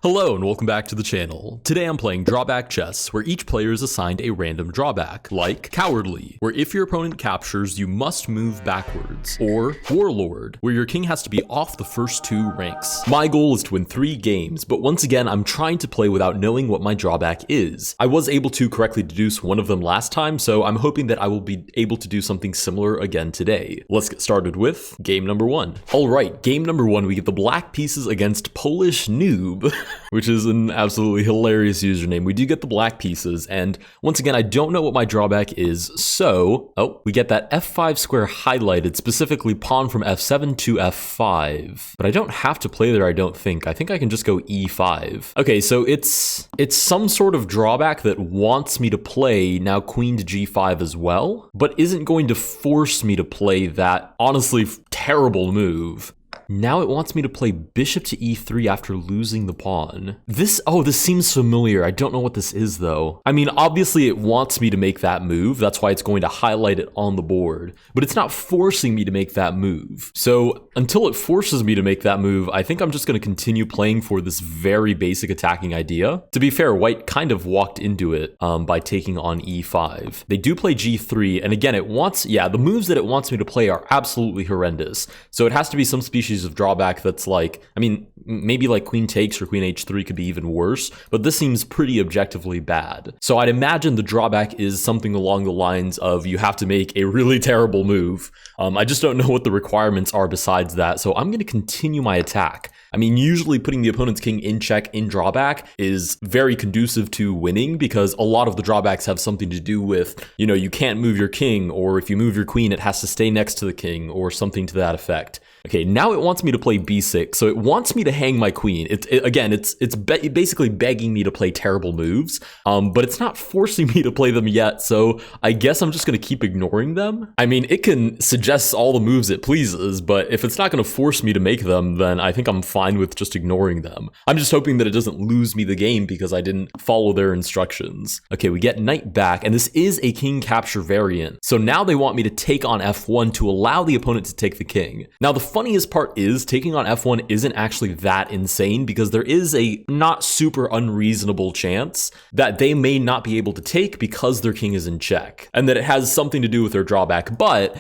Hello and welcome back to the channel. Today I'm playing Drawback chess, where each player is assigned a random drawback, like Cowardly, where if your opponent captures, you must move backwards, or Warlord, where your king has to be off the first 2 ranks. My goal is to win 3 games, but once again I'm trying to play without knowing what my drawback is. I was able to correctly deduce one of them last time, so I'm hoping that I will be able to do something similar again today. Let's get started with game number 1. Alright, game number 1, we get the black pieces against Polish Noob. Which is an absolutely hilarious username. We do get the black pieces, and once again, I don't know what my drawback is, so, we get that f5 square highlighted, specifically pawn from f7 to f5. But I don't have to play there, I don't think. I think I can just go e5. Okay, so it's some sort of drawback that wants me to play now queen to g5 as well, but isn't going to force me to play that, honestly, terrible move. Now it wants me to play bishop to e3 after losing the pawn. This seems familiar. I don't know what this is though. I mean, obviously it wants me to make that move. That's why it's going to highlight it on the board, but it's not forcing me to make that move. So until it forces me to make that move, I think I'm just going to continue playing for this very basic attacking idea. To be fair, white kind of walked into it by taking on e5. They do play g3, and again, the moves that it wants me to play are absolutely horrendous. So it has to be some species of drawback that's like, I mean, maybe like queen takes or queen h3 could be even worse, but this seems pretty objectively bad. So I'd imagine the drawback is something along the lines of you have to make a really terrible move. I just don't know what the requirements are besides that, so I'm going to continue my attack. I mean, usually putting the opponent's king in check in drawback is very conducive to winning because a lot of the drawbacks have something to do with, you can't move your king, or if you move your queen, it has to stay next to the king, or something to that effect. Okay, now it wants me to play b6, so it wants me to hang my queen. It's basically begging me to play terrible moves, but it's not forcing me to play them yet, so I guess I'm just going to keep ignoring them. I mean, it can suggest all the moves it pleases, but if it's not going to force me to make them, then I think I'm fine with just ignoring them. I'm just hoping that it doesn't lose me the game because I didn't follow their instructions. Okay, we get knight back, and this is a king capture variant, so now they want me to take on f1 to allow the opponent to take the king. Now, the funniest part is taking on f1 isn't actually that insane because there is a not super unreasonable chance that they may not be able to take because their king is in check, and that it has something to do with their drawback, but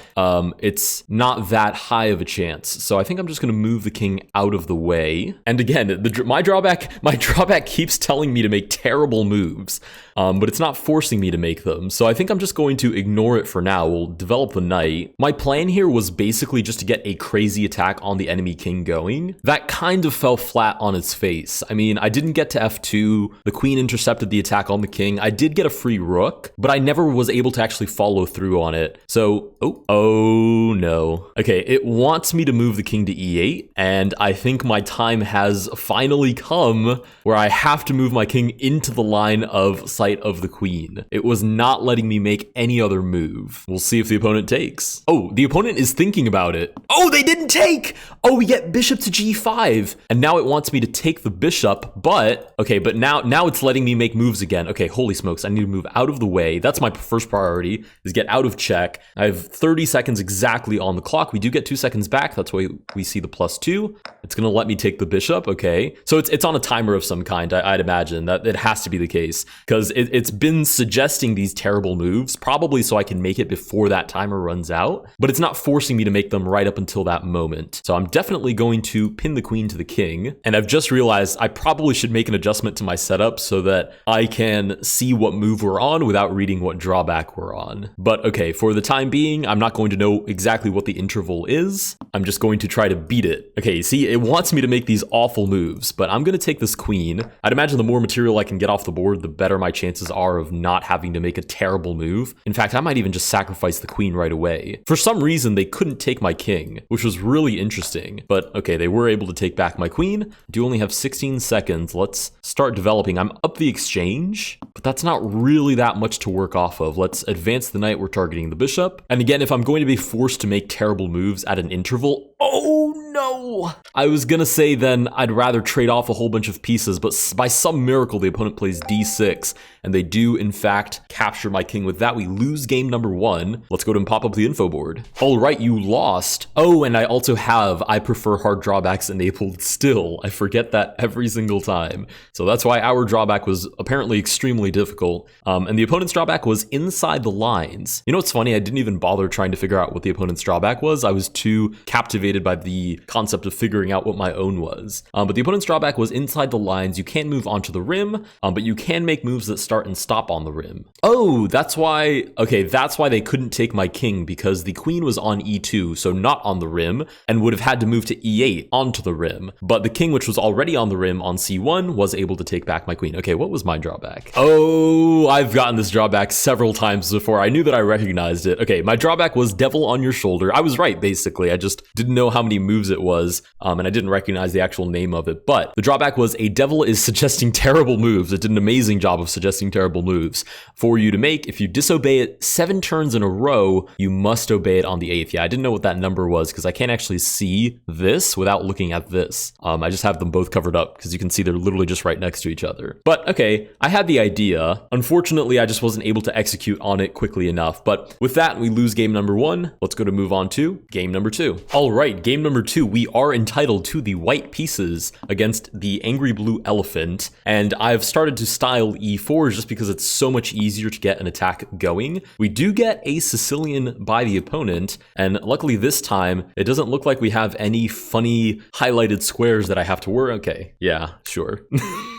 it's not that high of a chance. So I think I'm just going to move the king out of the way. And again, my drawback keeps telling me to make terrible moves, but it's not forcing me to make them. So I think I'm just going to ignore it for now. We'll develop the knight. My plan here was basically just to get a crazy attack on the enemy king going. That kind of fell flat on its face. I mean, I didn't get to f2. The queen intercepted the attack on the king. I did get a free rook, but I never was able to actually follow through on it. So, oh no. Okay, it wants me to move the king to e8, and I think my time has finally come where I have to move my king into the line of sight of the queen. It was not letting me make any other move. We'll see if the opponent takes. Oh, the opponent is thinking about it. Oh, they didn't take! Oh, we get bishop to g5, and now it wants me to take the bishop, but now it's letting me make moves again. Okay, holy smokes, I need to move out of the way. That's my first priority, is get out of check. I have 30 seconds exactly on the clock. We do get 2 seconds back. That's why we see the +2. It's gonna let me take the bishop. Okay, so it's on a timer of some kind. I'd imagine that it has to be the case because it's been suggesting these terrible moves, probably so I can make it before that timer runs out, but it's not forcing me to make them right up until that moment. So I'm definitely going to pin the queen to the king, and I've just realized I probably should make an adjustment to my setup so that I can see what move we're on without reading what drawback we're on. But okay, for the time being, I'm not going to know exactly what the interval is. I'm just going to try to beat it. Okay, see, it wants me to make these awful moves, but I'm going to take this queen. I'd imagine the more material I can get off the board, the better my chances are of not having to make a terrible move. In fact, I might even just sacrifice the queen right away. For some reason, they couldn't take my king, which was really interesting. But okay, they were able to take back my queen. Do only have 16 seconds. Let's start developing. I'm up the exchange, but that's not really that much to work off of. Let's advance the knight. We're targeting the bishop. And again, if I'm going to be forced to make terrible moves at an interval, oh no, No! I was gonna say then I'd rather trade off a whole bunch of pieces, but by some miracle the opponent plays d6, and they do in fact capture my king. With that, we lose game number 1. Let's go to and pop up the info board. All right, you lost. Oh, and I also have I prefer hard drawbacks enabled still. I forget that every single time. So that's why our drawback was apparently extremely difficult. And the opponent's drawback was inside the lines. You know what's funny? I didn't even bother trying to figure out what the opponent's drawback was. I was too captivated by the concept of figuring out what my own was. But the opponent's drawback was inside the lines. You can't move onto the rim, but you can make moves that start and stop on the rim. Oh, that's why, okay, that's why they couldn't take my king, because the queen was on e2, so not on the rim, and would have had to move to e8 onto the rim. But the king, which was already on the rim on c1, was able to take back my queen. Okay, what was my drawback? Oh, I've gotten this drawback several times before. I knew that I recognized it. Okay, my drawback was devil on your shoulder. I was right, basically. I just didn't know how many moves it was, and I didn't recognize the actual name of it. But the drawback was a devil is suggesting terrible moves. It did an amazing job of suggesting terrible moves for you to make. If you disobey it 7 turns in a row, you must obey it on the 8th. Yeah, I didn't know what that number was because I can't actually see this without looking at this. I just have them both covered up because you can see they're literally just right next to each other. But okay, I had the idea. Unfortunately, I just wasn't able to execute on it quickly enough. But with that, we lose game number 1. Let's go to move on to game number 2. All right, game number 2, we are entitled to the white pieces against the angry blue elephant. And I've started to style e4 just because it's so much easier to get an attack going. We do get a Sicilian by the opponent, and luckily this time, it doesn't look like we have any funny highlighted squares that I have to worry. Okay, yeah, sure.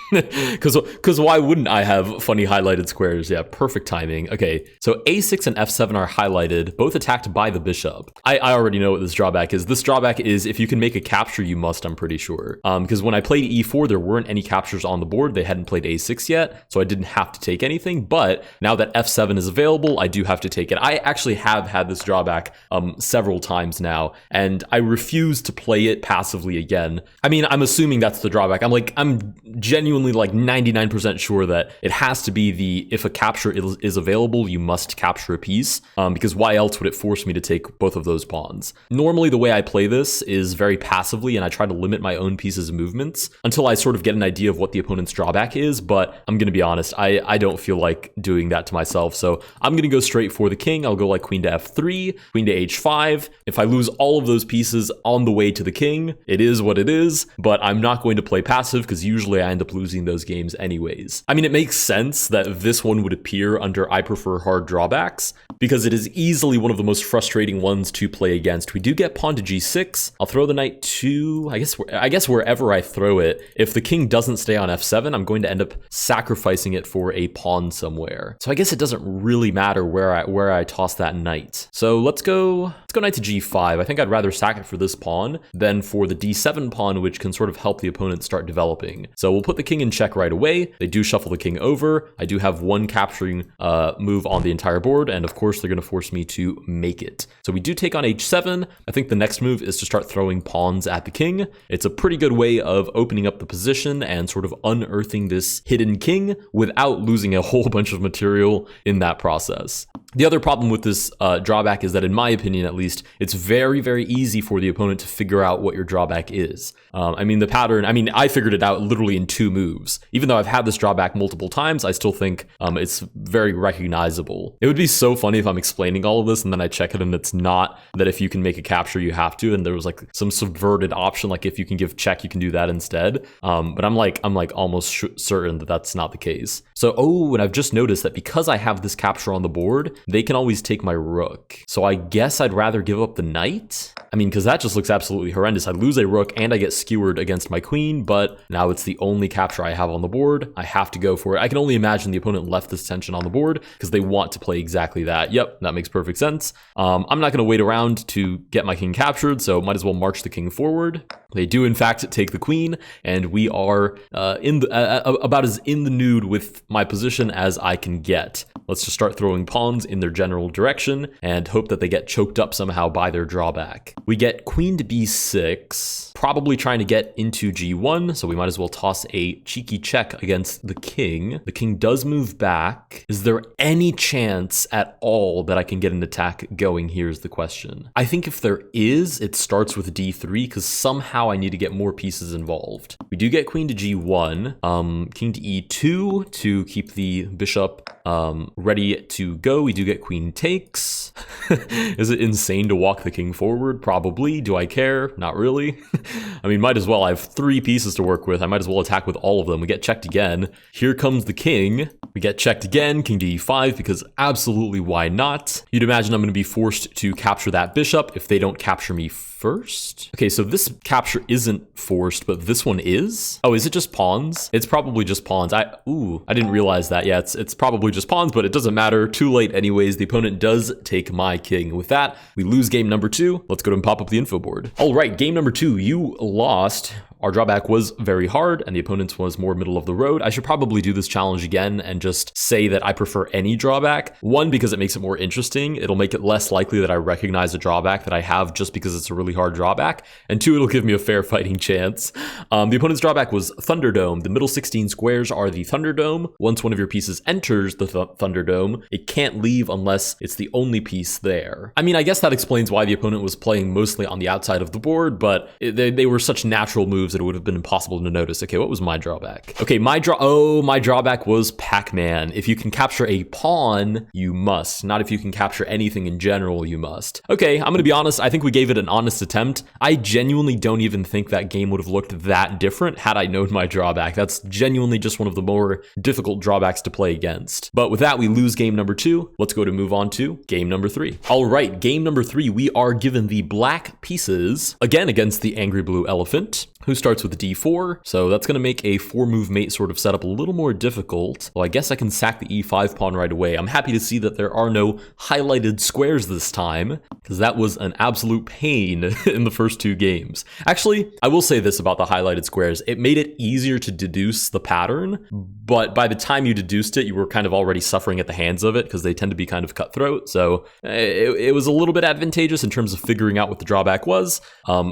Because why wouldn't I have funny highlighted squares? Yeah, perfect timing. Okay, so a6 and f7 are highlighted, both attacked by the bishop. I already know what this drawback is. This drawback is if you can make a capture, you must, I'm pretty sure. Because when I played e4, there weren't any captures on the board. They hadn't played a6 yet, so I didn't have to take anything. But now that f7 is available, I do have to take it. I actually have had this drawback several times now, and I refuse to play it passively again. I mean, I'm assuming that's the drawback. I'm genuinely like 99% sure that it has to be the if a capture is available, you must capture a piece, because why else would it force me to take both of those pawns? Normally, the way I play this is very passively, and I try to limit my own pieces' movements until I sort of get an idea of what the opponent's drawback is, but I'm going to be honest, I don't feel like doing that to myself, so I'm going to go straight for the king. I'll go like queen to f3, queen to h5. If I lose all of those pieces on the way to the king, it is what it is, but I'm not going to play passive because usually I end up losing those games anyways. I mean, it makes sense that this one would appear under I prefer hard drawbacks because it is easily one of the most frustrating ones to play against. We do get pawn to g6. I'll throw the knight to, I guess wherever I throw it. If the king doesn't stay on f7, I'm going to end up sacrificing it for a pawn somewhere. So I guess it doesn't really matter where I toss that knight. So let's go knight to g5. I think I'd rather sack it for this pawn than for the d7 pawn, which can sort of help the opponent start developing. So we'll put the king in check right away. They do shuffle the king over. I do have one capturing move on the entire board, and of course they're going to force me to make it. So we do take on h7. I think the next move is to start throwing pawns at the king. It's a pretty good way of opening up the position and sort of unearthing this hidden king without losing a whole bunch of material in that process. The other problem with this drawback is that, in my opinion at least, it's very, very easy for the opponent to figure out what your drawback is. I mean, the pattern, I figured it out literally in 2 moves. Even though I've had this drawback multiple times, I still think it's very recognizable. It would be so funny if I'm explaining all of this and then I check it and it's not that if you can make a capture, you have to, and there was like some subverted option, like if you can give check, you can do that instead. But I'm like almost certain that that's not the case. So, and I've just noticed that because I have this capture on the board, they can always take my rook. So I guess I'd rather give up the knight. I mean, because that just looks absolutely horrendous. I lose a rook and I get skewered against my queen, but now it's the only capture I have on the board. I have to go for it. I can only imagine the opponent left this tension on the board because they want to play exactly that. Yep, that makes perfect sense. I'm not going to wait around to get my king captured, so might as well march the king forward. They do, in fact, take the queen, and we are about as in the nude with my position as I can get. Let's just start throwing pawns in their general direction and hope that they get choked up somehow by their drawback. We get queen to b6, probably trying to get into g1, so we might as well toss a cheeky check against the king. The king does move back. Is there any chance at all that I can get an attack going? Here's the question. I think if there is, it starts with d3 because somehow I need to get more pieces involved. We do get queen to g1, king to e2 to keep the bishop ready to go. We do get queen takes. Is it insane to walk the king forward? Probably. Do I care? Not really. I mean, might as well. I have 3 pieces to work with. I might as well attack with all of them. We get checked again. Here comes the king. We get checked again, king to e5, because absolutely why not? You'd imagine I'm going to be forced to capture that bishop if they don't capture me first. Okay, so this capture isn't forced, but this one is. Oh, is it just pawns? It's probably just pawns. I didn't realize that. Yeah, it's probably just pawns, but it doesn't matter. Too late anyways. The opponent does take my king. With that, we lose game number 2. Let's go to and pop up the info board. All right, game number 2, you lost. Our drawback was very hard and the opponent's was more middle of the road. I should probably do this challenge again and just say that I prefer any drawback. 1, because it makes it more interesting. It'll make it less likely that I recognize a drawback that I have just because it's a really hard drawback. And 2, it'll give me a fair fighting chance. The opponent's drawback was Thunderdome. The middle 16 squares are the Thunderdome. Once one of your pieces enters the Thunderdome, it can't leave unless it's the only piece there. I mean, I guess that explains why the opponent was playing mostly on the outside of the board, but they were such natural moves that it would have been impossible to notice. Okay, what was my drawback? Okay, my drawback was Pac-Man. If you can capture a pawn, you must. Not if you can capture anything in general, you must. Okay, I'm gonna be honest. I think we gave it an honest attempt. I genuinely don't even think that game would have looked that different had I known my drawback. That's genuinely just one of the more difficult drawbacks to play against. But with that, we lose game number 2. Let's go to move on to game number 3. All right, game number 3, we are given the black pieces, again against the angry blue elephant, who starts with d4, so that's going to make a 4-move mate sort of setup a little more difficult. Well, I guess I can sack the e5 pawn right away. I'm happy to see that there are no highlighted squares this time, because that was an absolute pain in the first 2 games. Actually, I will say this about the highlighted squares. It made it easier to deduce the pattern, but by the time you deduced it, you were kind of already suffering at the hands of it, because they tend to be kind of cutthroat, so it was a little bit advantageous in terms of figuring out what the drawback was.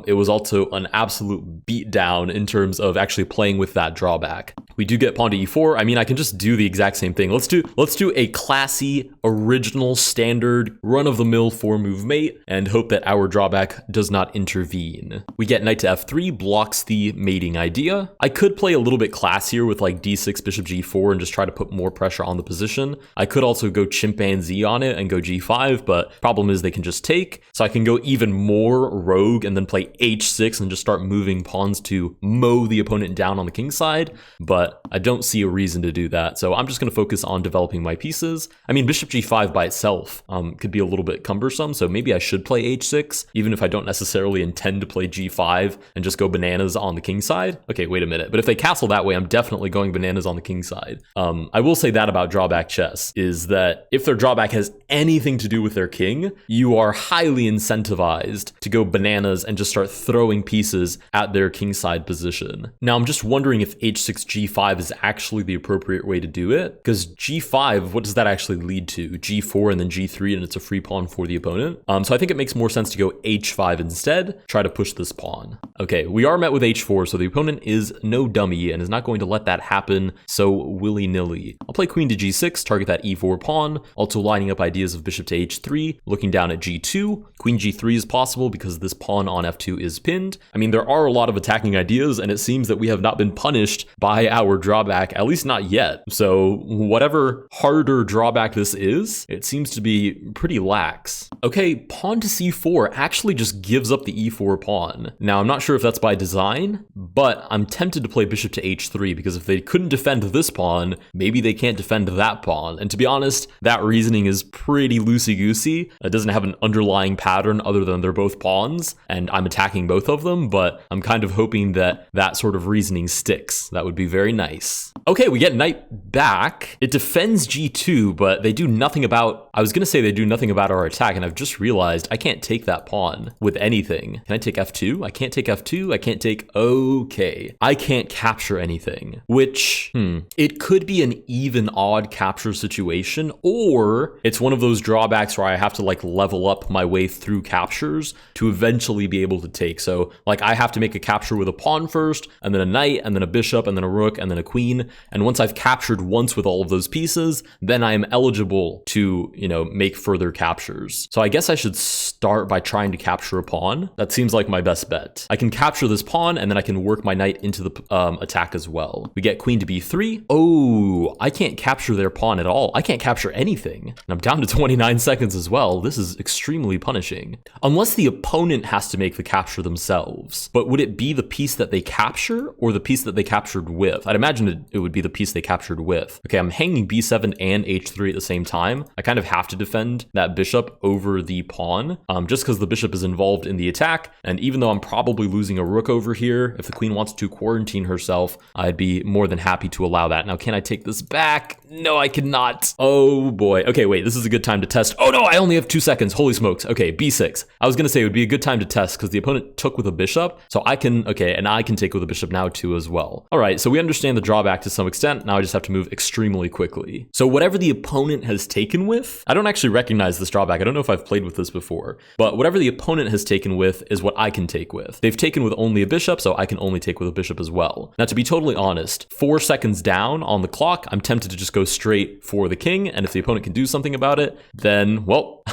It was also an absolute beat down in terms of actually playing with that drawback. We do get pawn to e4. I mean, I can just do the exact same thing. Let's do a classy, original, standard, run-of-the-mill 4-move mate and hope that our drawback does not intervene. We get knight to f3, blocks the mating idea. I could play a little bit classier with like d6, bishop g4 and just try to put more pressure on the position. I could also go chimpanzee on it and go g5, but problem is they can just take. So I can go even more rogue and then play h6 and just start moving pawns to mow the opponent down on the king side, but I don't see a reason to do that. So I'm just going to focus on developing my pieces. I mean, bishop g5 by itself could be a little bit cumbersome, so maybe I should play h6, even if I don't necessarily intend to play g5 and just go bananas on the king side. Okay, wait a minute. But if they castle that way, I'm definitely going bananas on the king side. I will say that about drawback chess, is that if their drawback has anything to do with their king, you are highly incentivized to go bananas and just start throwing pieces at their king side position. Now, I'm just wondering if h6, g5 is actually the appropriate way to do it, because g5, what does that actually lead to? g4 and then g3, and it's a free pawn for the opponent. So I think it makes more sense to go h5 instead, try to push this pawn. Okay, we are met with h4, so the opponent is no dummy and is not going to let that happen so willy-nilly. I'll play queen to g6, target that e4 pawn, also lining up ideas of bishop to h3, looking down at g2. Queen g3 is possible because this pawn on f2 is pinned. I mean, there are a lot of attacking ideas, and it seems that we have not been punished by our drawback, at least not yet. So whatever harder drawback this is, it seems to be pretty lax. Okay, pawn to c4 actually just gives up the e4 pawn. Now, I'm not sure if that's by design, but I'm tempted to play bishop to h3 because if they couldn't defend this pawn, maybe they can't defend that pawn. And to be honest, that reasoning is pretty loosey-goosey. It doesn't have an underlying pattern other than they're both pawns, and I'm attacking both of them, but I'm kind of hoping that that sort of reasoning sticks. That would be very nice. Okay, we get knight back. It defends g2, but they do nothing about, I was gonna say they do nothing about our attack, and I've just realized I can't take that pawn with anything. Can I take f2? I can't take f2. I can't take, okay. I can't capture anything, which, it could be an even odd capture situation, or it's one of those drawbacks where I have to like level up my way through captures to eventually be able to take. So like I have to make a capture with a pawn first, and then a knight, and then a bishop, and then a rook, and then a queen. And once I've captured once with all of those pieces, then I am eligible to, you know, make further captures. So I guess I should start by trying to capture a pawn. That seems like my best bet. I can capture this pawn, and then I can work my knight into the attack as well. We get queen to b3. Oh, I can't capture their pawn at all. I can't capture anything. And I'm down to 29 seconds as well. This is extremely punishing. Unless the opponent has to make the capture themselves. But would it be the piece that they capture or the piece that they captured with? I'd imagine it would be the piece they captured with. Okay, I'm hanging b7 and h3 at the same time. I kind of have to defend that bishop over the pawn, just because the bishop is involved in the attack. And even though I'm probably losing a rook over here, if the queen wants to quarantine herself, I'd be more than happy to allow that. Now, can I take this back? No, I cannot. Oh boy. Okay, wait, this is a good time to test. Oh no, I only have 2 seconds. Holy smokes. Okay, b6. I was gonna say it would be a good time to test because the opponent took with a bishop. So I can, okay, and I can take with a bishop now too as well. All right, so we understand the drawback to some extent. Now I just have to move extremely quickly. So whatever the opponent has taken with, I don't actually recognize this drawback. I don't know if I've played with this before, but whatever the opponent has taken with is what I can take with. They've taken with only a bishop, so I can only take with a bishop as well. Now, to be totally honest, 4 seconds down on the clock, I'm tempted to just go straight for the king, and if the opponent can do something about it, then, well,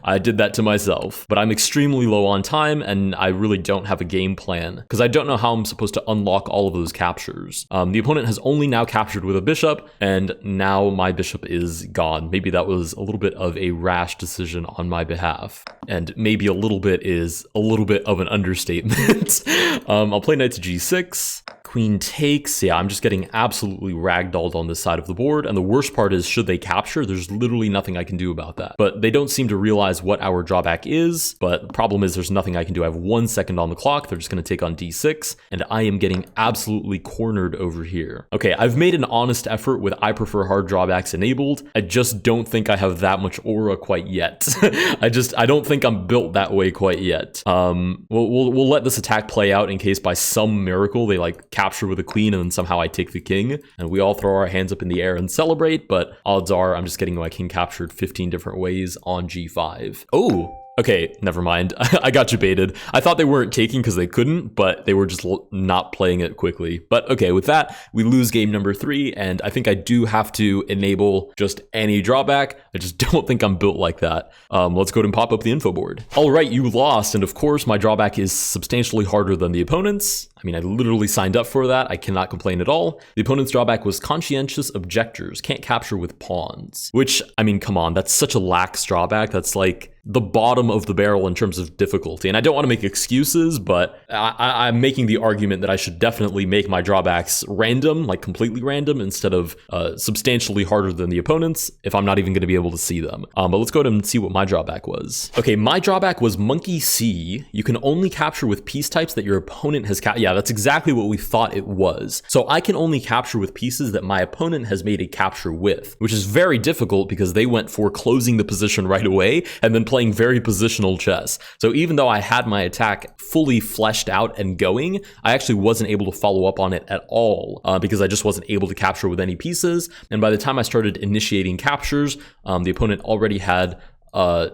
I did that to myself. But I'm extremely low on time, and I really don't have a game plan, because I don't know how I'm supposed to unlock all of those captures. The opponent has only now captured with a bishop, and now my bishop is gone. Maybe that was a little bit of a rash decision on my behalf, and maybe a little bit is a little bit of an understatement. I'll play knight to g6. Queen takes. Yeah, I'm just getting absolutely ragdolled on this side of the board. And the worst part is, should they capture, there's literally nothing I can do about that. But they don't seem to realize what our drawback is. But the problem is there's nothing I can do. I have 1 second on the clock. They're just going to take on d6. And I am getting absolutely cornered over here. Okay, I've made an honest effort with I prefer hard drawbacks enabled. I just don't think I have that much aura quite yet. I don't think I'm built that way quite yet. We'll let this attack play out in case by some miracle they like capture with a queen and then somehow I take the king and we all throw our hands up in the air and celebrate, but odds are I'm just getting my king captured 15 different ways on g5. Oh, okay, never mind. I got you baited. I thought they weren't taking because they couldn't, but they were just not playing it quickly. But okay, with that, we lose game number 3, and I think I do have to enable just any drawback. I just don't think I'm built like that. Let's go ahead and pop up the info board. All right, you lost, and of course, my drawback is substantially harder than the opponent's. I mean, I literally signed up for that. I cannot complain at all. The opponent's drawback was conscientious objectors, can't capture with pawns, which, I mean, come on, that's such a lax drawback. That's like the bottom of the barrel in terms of difficulty. And I don't want to make excuses, but I'm making the argument that I should definitely make my drawbacks random, like completely random, instead of substantially harder than the opponent's, if I'm not even going to be able to see them. But let's go ahead and see what my drawback was. Okay, my drawback was monkey C. You can only capture with piece types that your opponent has yeah, that's exactly what we thought it was. So I can only capture with pieces that my opponent has made a capture with, which is very difficult because they went for closing the position right away and then playing very positional chess. So even though I had my attack fully fleshed out and going, I actually wasn't able to follow up on it at all because I just wasn't able to capture with any pieces. And by the time I started initiating captures, the opponent already had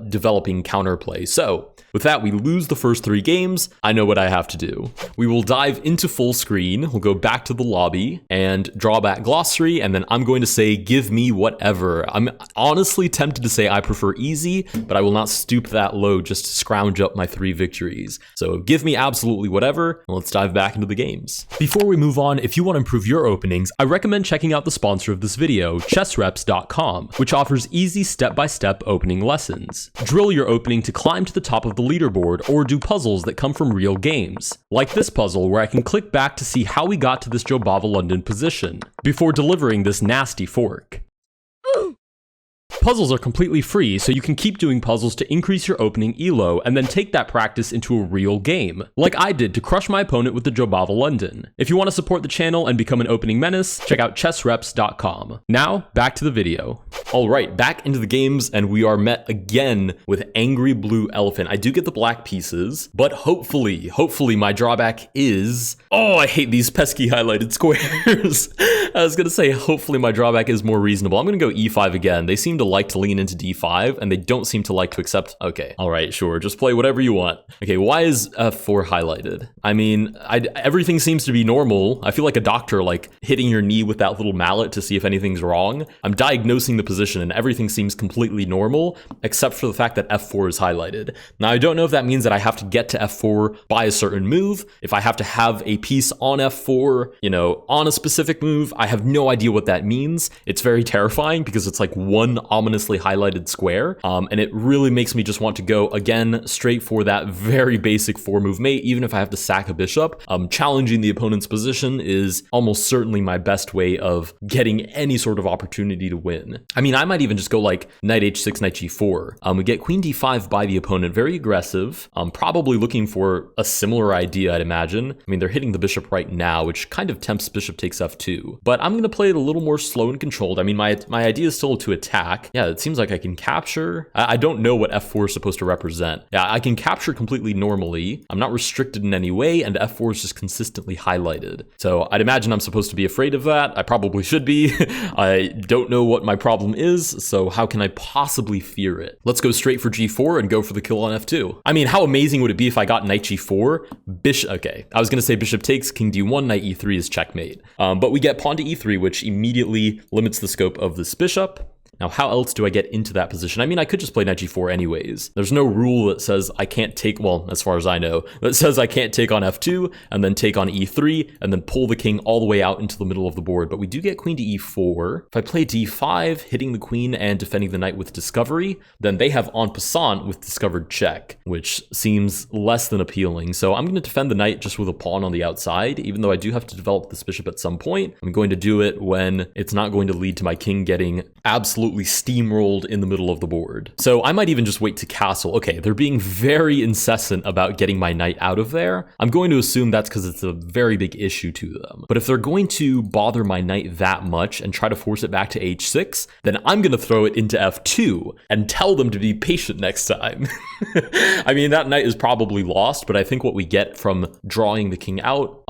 developing counterplay. So with that, we lose the first 3 games. I know what I have to do. We will dive into full screen. We'll go back to the lobby and drawback glossary, and then I'm going to say, give me whatever. I'm honestly tempted to say I prefer easy, but I will not stoop that low just to scrounge up my 3 victories. So give me absolutely whatever, and let's dive back into the games. Before we move on, if you want to improve your openings, I recommend checking out the sponsor of this video, chessreps.com, which offers easy step-by-step opening lessons. Drill your opening to climb to the top of the leaderboard, or do puzzles that come from real games. Like this puzzle where I can click back to see how we got to this Jobava London position, before delivering this nasty fork. puzzles are completely free, so you can keep doing puzzles to increase your opening elo, and then take that practice into a real game, like I did to crush my opponent with the Jobava London. If you want to support the channel and become an opening menace, check out chessreps.com. Now, back to the video. Alright, back into the games, and we are met again with Angry Blue Elephant. I do get the black pieces, but hopefully my drawback is... Oh, I hate these pesky highlighted squares. I was gonna say, hopefully my drawback is more reasonable. I'm gonna go e5 again. They seem to like to lean into d5, and they don't seem to like to accept... Okay, alright, sure, just play whatever you want. Okay, why is f4 highlighted? I mean, everything seems to be normal. I feel like a doctor, like, hitting your knee with that little mallet to see if anything's wrong. I'm diagnosing the position, and everything seems completely normal, except for the fact that f4 is highlighted. Now, I don't know if that means that I have to get to f4 by a certain move, if I have to have a piece on f4, you know, on a specific move. I have no idea what that means. It's very terrifying because it's like one ominously highlighted square, and it really makes me just want to go, again, straight for that very basic 4-move mate, even if I have to sack a bishop. Challenging the opponent's position is almost certainly my best way of getting any sort of opportunity to win. I mean, I might even just go like knight h6, knight g4. We get queen d5 by the opponent, very aggressive, probably looking for a similar idea, I'd imagine. I mean, they're hitting the bishop right now, which kind of tempts bishop takes f2, but I'm gonna play it a little more slow and controlled. I mean, my idea is still to attack. Yeah, it seems like I can capture. I don't know what f4 is supposed to represent. Yeah, I can capture completely normally. I'm not restricted in any way, and f4 is just consistently highlighted. So I'd imagine I'm supposed to be afraid of that. I probably should be. I don't know what my problem is, so how can I possibly fear it? Let's go straight for g4 and go for the kill on f2. I mean, how amazing would it be if I got knight g4, bishop, okay, I was gonna say bishop takes, king d1, knight e3 is checkmate. But we get pawn to e3, which immediately limits the scope of this bishop. Now, how else do I get into that position? I mean, I could just play knight g4 anyways. There's no rule that says I can't take, well, as far as I know, that says I can't take on f2 and then take on e3 and then pull the king all the way out into the middle of the board. But we do get queen to e4. If I play d5, hitting the queen and defending the knight with discovery, then they have en passant with discovered check, which seems less than appealing. So I'm going to defend the knight just with a pawn on the outside, even though I do have to develop this bishop at some point. I'm going to do it when it's not going to lead to my king getting absolutely steamrolled in the middle of the board. So I might even just wait to castle. Okay, they're being very incessant about getting my knight out of there. I'm going to assume that's because it's a very big issue to them. But if they're going to bother my knight that much and try to force it back to h6, then I'm going to throw it into f2 and tell them to be patient next time. I mean, that knight is probably lost, but I think what we get from drawing the king out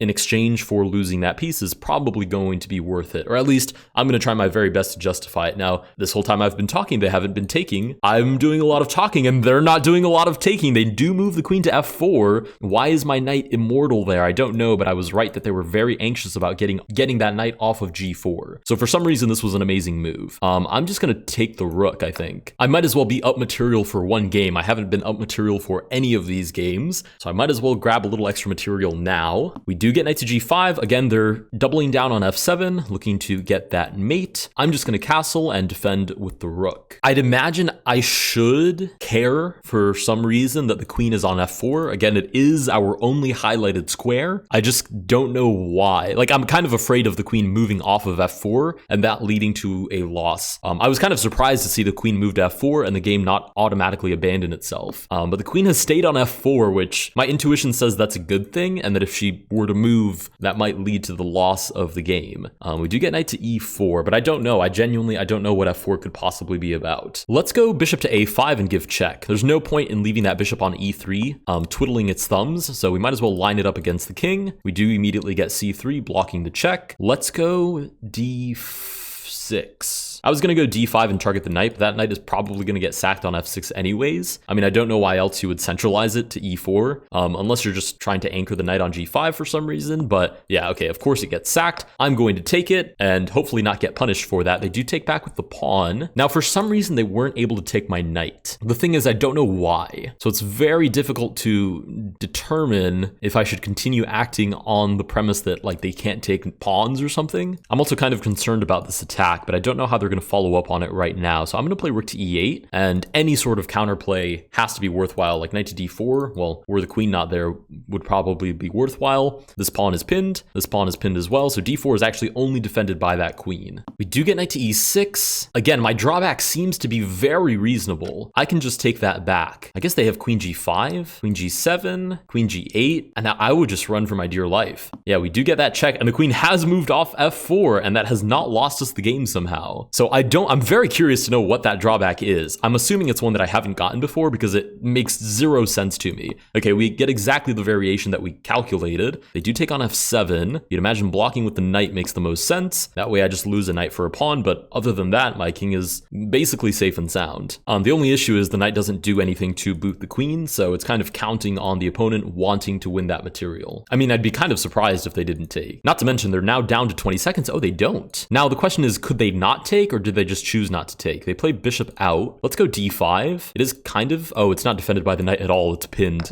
in exchange for losing that piece is probably going to be worth it. Or at least I'm going to try my very best to justify it. Now, this whole time I've been talking, they haven't been taking. I'm doing a lot of talking and they're not doing a lot of taking. They do move the queen to f4. Why is my knight immortal there? I don't know, but I was right that they were very anxious about getting that knight off of g4. So for some reason, this was an amazing move. I'm just going to take the rook, I think. I might as well be up material for one game. I haven't been up material for any of these games, so I might as well grab a little extra material now. We do get knight to g5. Again, they're doubling down on f7, looking to get that mate. I'm just going to castle and defend with the rook. I'd imagine I should care for some reason that the queen is on f4. Again, it is our only highlighted square. I just don't know why. Like, I'm kind of afraid of the queen moving off of f4 and that leading to a loss. I was kind of surprised to see the queen move to f4 and the game not automatically abandon itself. But the queen has stayed on f4, which my intuition says that's a good thing, and that if she were to move, that might lead to the loss of the game. We do get knight to e4, but I don't know. I don't know what f4 could possibly be about. Let's go bishop to a5 and give check. There's no point in leaving that bishop on e3, twiddling its thumbs, so we might as well line it up against the king. We do immediately get c3, blocking the check. Let's go d6. I was going to go d5 and target the knight, but that knight is probably going to get sacked on f6 anyways. I mean, I don't know why else you would centralize it to e4, unless you're just trying to anchor the knight on g5 for some reason. But yeah, okay, of course it gets sacked. I'm going to take it and hopefully not get punished for that. They do take back with the pawn. Now, for some reason, they weren't able to take my knight. The thing is, I don't know why. So it's very difficult to determine if I should continue acting on the premise that, like, they can't take pawns or something. I'm also kind of concerned about this attack, but I don't know how they're going to follow up on it right now. So I'm going to play rook to e8, and any sort of counterplay has to be worthwhile, like knight to d4. Well, were the queen not there, would probably be worthwhile. This pawn is pinned. This pawn is pinned as well. So d4 is actually only defended by that queen. We do get knight to e6. Again, my drawback seems to be very reasonable. I can just take that back. I guess they have queen g5, queen g7, queen g8, and now I would just run for my dear life. Yeah, we do get that check, and the queen has moved off f4, and that has not lost us the game somehow. So I'm very curious to know what that drawback is. I'm assuming it's one that I haven't gotten before because it makes zero sense to me. Okay, we get exactly the variation that we calculated. They do take on f7. You'd imagine blocking with the knight makes the most sense. That way I just lose a knight for a pawn, but other than that, my king is basically safe and sound. The only issue is the knight doesn't do anything to boot the queen, so it's kind of counting on the opponent wanting to win that material. I mean, I'd be kind of surprised if they didn't take. Not to mention, they're now down to 20 seconds. Oh, they don't. Now, the question is, could they not take, or did they just choose not to take? They play bishop out. Let's go d5. It is kind of, oh, it's not defended by the knight at all. It's pinned.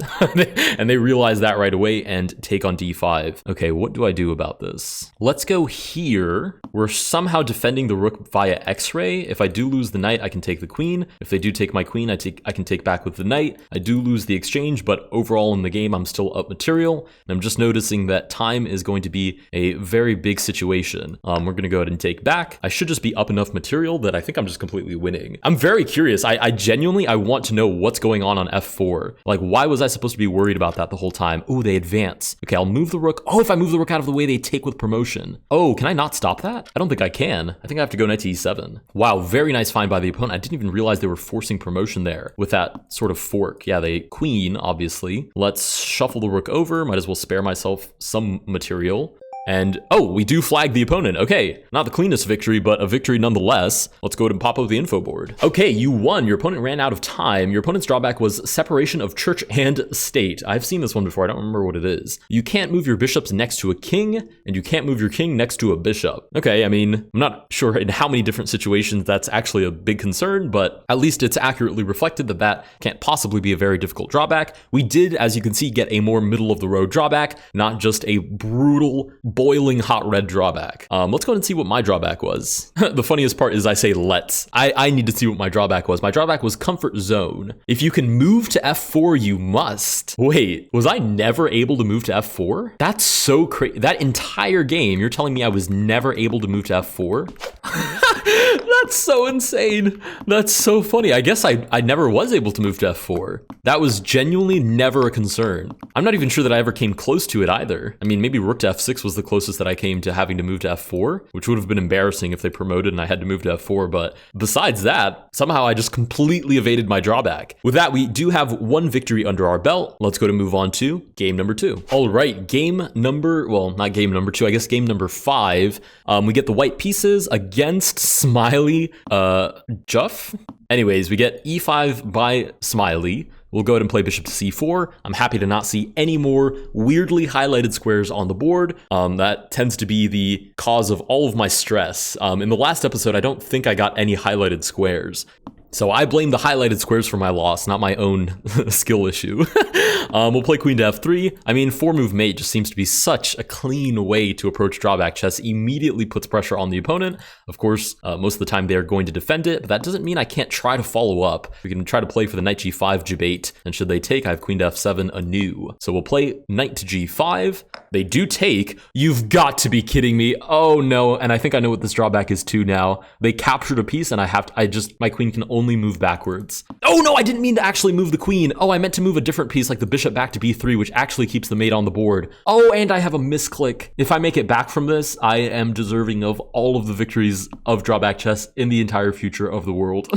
And they realize that right away and take on d5. Okay, what do I do about this? Let's go here. We're somehow defending the rook via x-ray. If I do lose the knight, I can take the queen. If they do take my queen, I can take back with the knight. I do lose the exchange, but overall in the game, I'm still up material. And I'm just noticing that time is going to be a very big situation. We're going to go ahead and take back. I should just be up enough material that I think I'm just completely winning. I'm very curious. I genuinely want to know what's going on f4. Like, why was I supposed to be worried about that the whole time? Oh, they advance. Okay, I'll move the rook. Oh, if I move the rook out of the way, they take with promotion. Oh, can I not stop that? I don't think I can. I think I have to go knight to e7. Wow, very nice find by the opponent. I didn't even realize they were forcing promotion there with that sort of fork. Yeah, they queen, obviously. Let's shuffle the rook over. Might as well spare myself some material. And, oh, we do flag the opponent. Okay, not the cleanest victory, but a victory nonetheless. Let's go ahead and pop up the info board. Okay, you won. Your opponent ran out of time. Your opponent's drawback was separation of church and state. I've seen this one before. I don't remember what it is. You can't move your bishops next to a king, and you can't move your king next to a bishop. Okay, I mean, I'm not sure in how many different situations that's actually a big concern, but at least it's accurately reflected that that can't possibly be a very difficult drawback. We did, as you can see, get a more middle-of-the-road drawback, not just a brutal, boiling hot red drawback. Let's go ahead and see what my drawback was. The funniest part is I say let's. I need to see what my drawback was. My drawback was comfort zone. If you can move to f4, you must. Wait, was I never able to move to f4? That's so crazy. That entire game, you're telling me I was never able to move to f4? That's so insane. That's so funny. I guess I never was able to move to f4. That was genuinely never a concern. I'm not even sure that I ever came close to it either. I mean, maybe rook to f6 was the closest that I came to having to move to f4, which would have been embarrassing if they promoted and I had to move to f4. But besides that, somehow I just completely evaded my drawback. With that, we do have one victory under our belt. Let's go to move on to game number 2. All right, game number, well, not game number 2, I guess game number 5. We get the white pieces against Smiley Juff. Anyways, we get e5 by Smiley. We'll go ahead and play bishop to c4. I'm happy to not see any more weirdly highlighted squares on the board. That tends to be the cause of all of my stress. In the last episode, I don't think I got any highlighted squares. So I blame the highlighted squares for my loss, not my own skill issue. We'll play queen to f3. I mean, 4-move mate just seems to be such a clean way to approach drawback chess. Immediately puts pressure on the opponent. Of course, most of the time they're going to defend it, but that doesn't mean I can't try to follow up. We can try to play for the knight g5 debate, and should they take, I have queen to f7 anew. So we'll play knight to g5. They do take. You've got to be kidding me. Oh no, and I think I know what this drawback is too now. They captured a piece, and my queen can only move backwards. Oh no, I didn't mean to actually move the queen. Oh, I meant to move a different piece like the bishop back to b3, which actually keeps the mate on the board. Oh, and I have a misclick. If I make it back from this, I am deserving of all of the victories of drawback chess in the entire future of the world.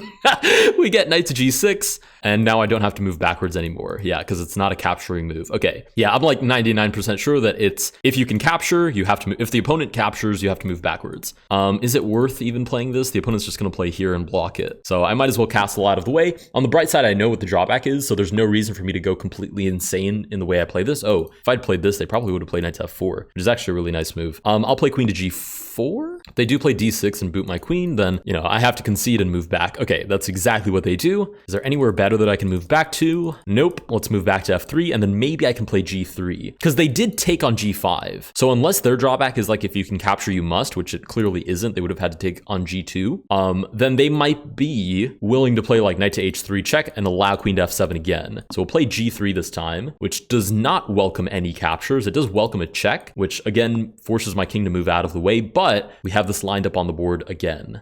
We get knight to g6, and now I don't have to move backwards anymore. Yeah, because it's not a capturing move. Okay, yeah, I'm like 99% sure that it's, if you can capture, you have to move. If the opponent captures, you have to move backwards. Is it worth even playing this? The opponent's just going to play here and block it. So I might as well castle out of the way. On the bright side, I know what the drawback is, so there's no reason for me to go completely insane in the way I play this. Oh, if I'd played this, they probably would have played knight to f4, which is actually a really nice move. I'll play queen to g4. If they do play d6 and boot my queen, then, you know, I have to concede and move back. Okay, that's exactly what they do. Is there anywhere better that I can move back to? Nope. Let's move back to f3, and then maybe I can play g3, because they did take on g5. So unless their drawback is like, if you can capture, you must, which it clearly isn't, they would have had to take on g2, then they might be willing to play like knight to h3 check and allow queen to f7 again. So we'll play g3 this time, which does not welcome any captures. It does welcome a check, which again forces my king to move out of the way, but we have this lined up on the board again.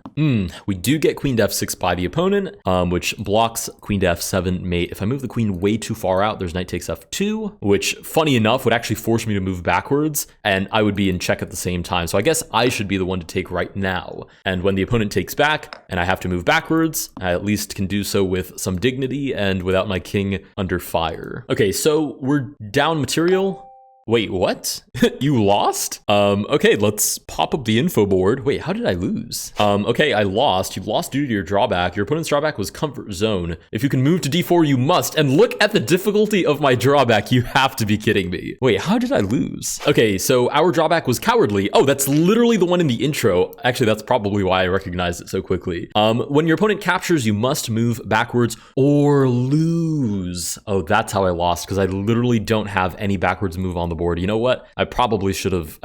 We do get queen to f6 by the opponent, which blocks queen to f7 mate. If I move the queen way too far out, there's knight takes f2, which funny enough would actually force me to move backwards, and I would be in check at the same time. So I guess I should be the one to take right now. And when the opponent takes back and I have to move backwards, I at least can do so with some dignity and without my king under fire. Okay, so we're down material. Wait, what? You lost? Okay, let's pop up the info board. Wait, how did I lose? Okay, I lost. You lost due to your drawback. Your opponent's drawback was comfort zone. If you can move to d4, you must. And look at the difficulty of my drawback. You have to be kidding me. Wait, how did I lose? Okay, so our drawback was cowardly. Oh, that's literally the one in the intro. Actually, that's probably why I recognized it so quickly. When your opponent captures, you must move backwards or lose. Oh, that's how I lost, because I literally don't have any backwards move on the board. You know what? I probably should have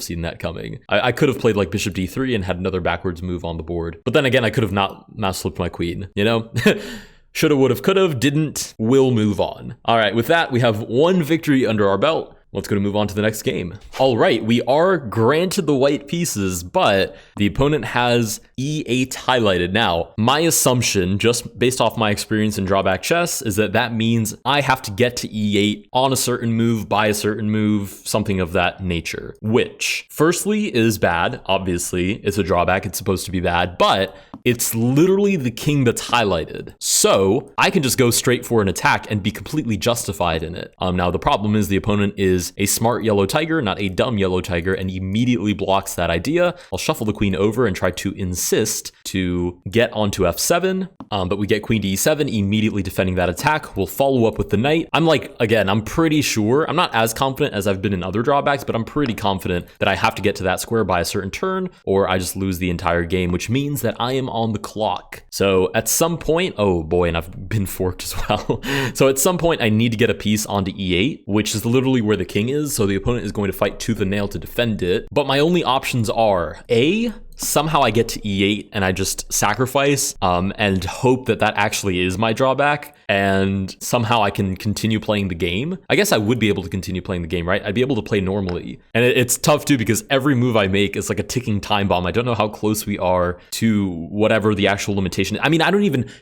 seen that coming. I could have played like bishop d3 and had another backwards move on the board. But then again, I could have not mouse flipped my queen, you know? Shoulda, woulda, coulda, didn't, will move on. All right, with that, we have one victory under our belt. Let's go to move on to the next game. All right, we are granted the white pieces, but the opponent has e8 highlighted. Now, my assumption, just based off my experience in drawback chess, is that that means I have to get to e8 on a certain move, by a certain move, something of that nature, which firstly is bad. Obviously, it's a drawback. It's supposed to be bad, but it's literally the king that's highlighted. So I can just go straight for an attack and be completely justified in it. Now, the problem is the opponent is a smart yellow tiger, not a dumb yellow tiger, and immediately blocks that idea. I'll shuffle the queen over and try to insist to get onto f7, but we get queen to e7, immediately defending that attack. We'll follow up with the knight. I'm like, again, I'm pretty sure, I'm not as confident as I've been in other drawbacks, but I'm pretty confident that I have to get to that square by a certain turn, or I just lose the entire game, which means that I am on the clock. So at some point, oh boy, and I've been forked as well. So at some point, I need to get a piece onto e8, which is literally where the king is, so the opponent is going to fight tooth and nail to defend it. But my only options are A, somehow I get to e8 and I just sacrifice and hope that that actually is my drawback, and somehow I can continue playing the game. I guess I would be able to continue playing the game, right? I'd be able to play normally. And it's tough too, because every move I make is like a ticking time bomb. I don't know how close we are to whatever the actual limitation is. I mean,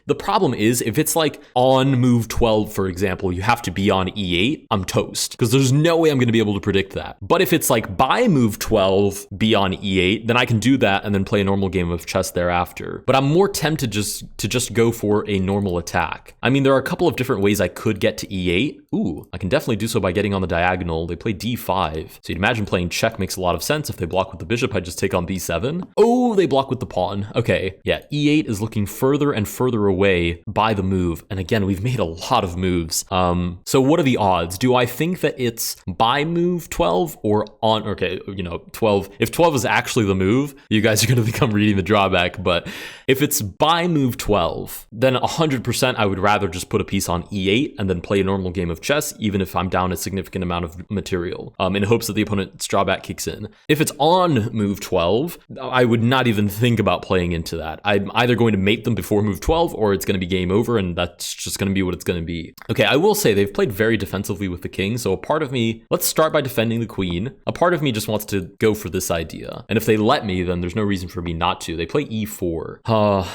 the problem is if it's like on move 12, for example, you have to be on e8, I'm toast, because there's no way I'm going to be able to predict that. But if it's like by move 12, be on e8, then I can do that and then play a normal game of chess thereafter. But I'm more tempted to just go for a normal attack. I mean, there are a couple of different ways I could get to e8. Ooh, I can definitely do so by getting on the diagonal. They play d5. So you'd imagine playing check makes a lot of sense. If they block with the bishop, I just take on b7. Oh, they block with the pawn. Okay, yeah, e8 is looking further and further away by the move. And again, we've made a lot of moves. So what are the odds? Do I think that it's by move 12 or on, okay, 12. If 12 is actually the move, you guys are going to think I'm reading the drawback. But if it's by move 12, then 100% I would rather just put a piece on e8 and then play a normal game of chess, even if I'm down a significant amount of material, in hopes that the opponent's drawback kicks in. If it's on move 12, I would not even think about playing into that. I'm either going to mate them before move 12 or it's going to be game over, and that's just going to be what it's going to be. Okay, I will say they've played very defensively with the king, so a part of me, let's start by defending the queen. A part of me just wants to go for this idea, and if they let me, then there's no reason for me not to. They play e4.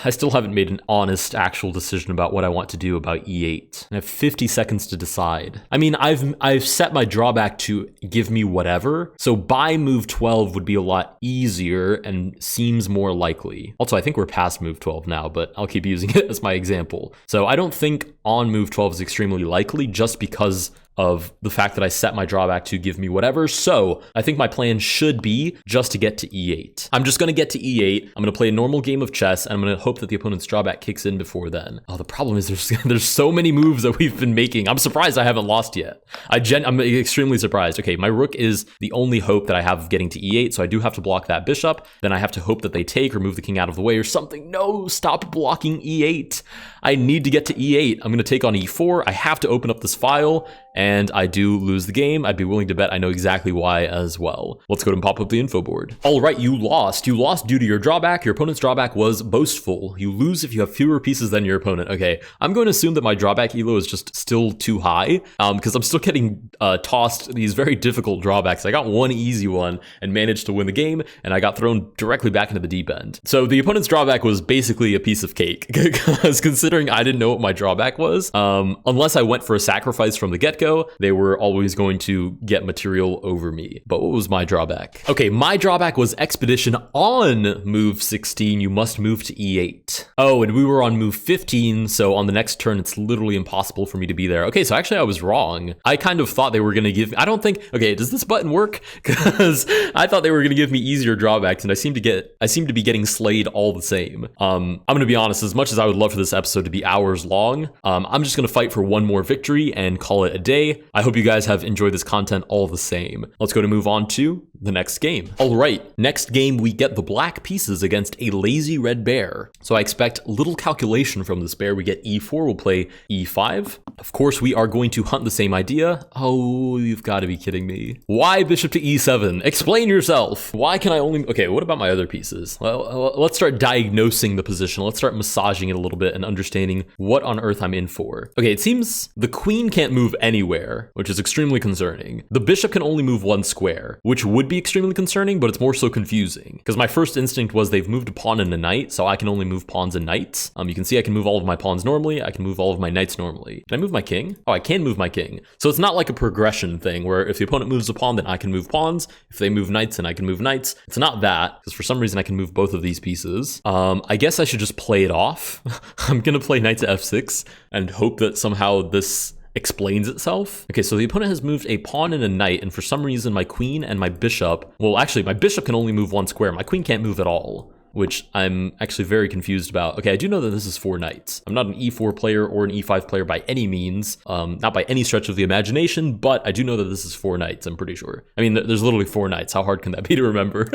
I still haven't made an honest, actual decision about what I want to do about e8. I have 50 seconds to decide. I mean, I've set my drawback to give me whatever, so by move 12 would be a lot easier and seems more likely. Also, I think we're past move 12 now, but I'll keep using it as my example. So I don't think on move 12 is extremely likely, just because of the fact that I set my drawback to give me whatever. So I think my plan should be just to get to e8. I'm just going to get to e8. I'm going to play a normal game of chess, and I'm going to hope that the opponent's drawback kicks in before then. Oh, the problem is there's so many moves that we've been making. I'm surprised I haven't lost yet. I'm extremely surprised. Okay, my rook is the only hope that I have of getting to e8, so I do have to block that bishop. Then I have to hope that they take or move the king out of the way or something. No, stop blocking e8. I need to get to e8. I'm going to take on e4. I have to open up this file, and I do lose the game. I'd be willing to bet I know exactly why as well. Let's go ahead and pop up the info board. All right, you lost. You lost due to your drawback. Your opponent's drawback was boastful. You lose if you have fewer pieces than your opponent. Okay, I'm going to assume that my drawback elo is just still too high because I'm still getting tossed these very difficult drawbacks. I got one easy one and managed to win the game, and I got thrown directly back into the deep end. So the opponent's drawback was basically a piece of cake because considering I didn't know what my drawback was, unless I went for a sacrifice from the get-go, they were always going to get material over me. But what was my drawback? Okay, my drawback was expedition on move 16. You must move to e8. Oh, and we were on move 15, so on the next turn, it's literally impossible for me to be there. Okay, so actually I was wrong. I kind of thought they were going to give, I don't think, okay, does this button work? Because I thought they were going to give me easier drawbacks, and I seem to be getting slayed all the same. I'm going to be honest, as much as I would love for this episode to be hours long, I'm just going to fight for one more victory and call it a day. I hope you guys have enjoyed this content all the same. Let's go to move on to the next game. All right, next game we get the black pieces against a lazy red bear. So I expect little calculation from this bear. We get e4, we'll play e5. Of course, we are going to hunt the same idea. Oh, you've got to be kidding me. Why bishop to e7? Explain yourself. Why can I only... Okay, what about my other pieces? Well, let's start diagnosing the position. Let's start massaging it a little bit and understanding what on earth I'm in for. Okay, it seems the queen can't move anywhere, which is extremely concerning. The bishop can only move one square, which would be extremely concerning, but it's more so confusing. Because my first instinct was they've moved a pawn and a knight, so I can only move pawns and knights. You can see I can move all of my pawns normally. I can move all of my knights normally. Can I move my king? Oh, I can move my king. So it's not like a progression thing where if the opponent moves a pawn, then I can move pawns. If they move knights, then I can move knights. It's not that, because for some reason I can move both of these pieces. I guess I should just play it off. I'm gonna play knight to f6 and hope that somehow this explains itself. Okay, so the opponent has moved a pawn and a knight, and for some reason my queen and my bishop, well actually my bishop can only move one square. My queen can't move at all, which I'm actually very confused about. Okay, I do know that this is 4 knights. I'm not an e4 player or an e5 player by any means, not by any stretch of the imagination, but I do know that this is 4 knights, I'm pretty sure. I mean, there's literally 4 knights. How hard can that be to remember?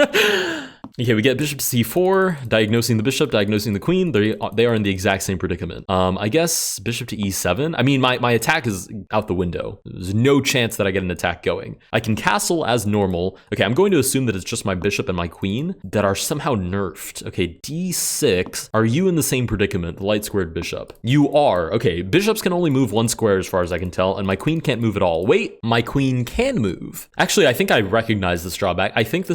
Okay, we get bishop to c4, diagnosing the bishop, diagnosing the queen. They are in the exact same predicament. I guess bishop to e7. I mean, my attack is out the window. There's no chance that I get an attack going. I can castle as normal. Okay, I'm going to assume that it's just my bishop and my queen that are somehow nerfed. Okay, d6. Are you in the same predicament, the light squared bishop? You are. Okay, bishops can only move one square as far as I can tell, and my queen can't move at all. Wait, my queen can move. Actually, I think I recognize this drawback. I think